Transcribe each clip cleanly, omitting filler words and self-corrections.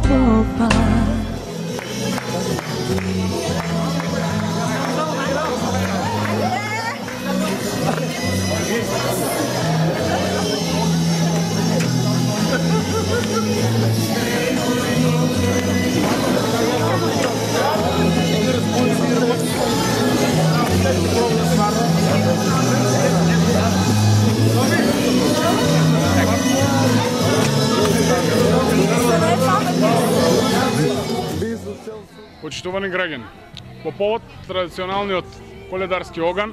popa. Почитувани граѓани, по повод традиционалниот коледарски оган,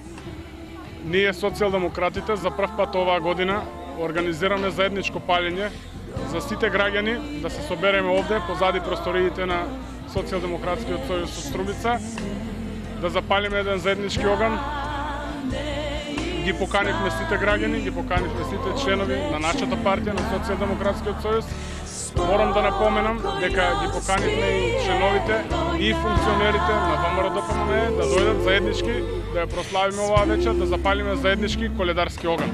ние социјалдемократите за прв пат оваа година организираме заедничко палење за сите граѓани да се собереме овде позади просториите на Социјалдемократскиот сојуз со Струмица, да запалиме еден заеднички оган. Ги поканивме сите граѓани, ги поканивме сите членови на нашата партија, на Социјалдемократскиот сојуз. Морам да напоменам дека ги поканивме и членовите и функционерите на ВМРО-ДПМНЕ да дојдат заеднички, да ја прославиме оваа вечер, да запалиме заеднички коледарски оган.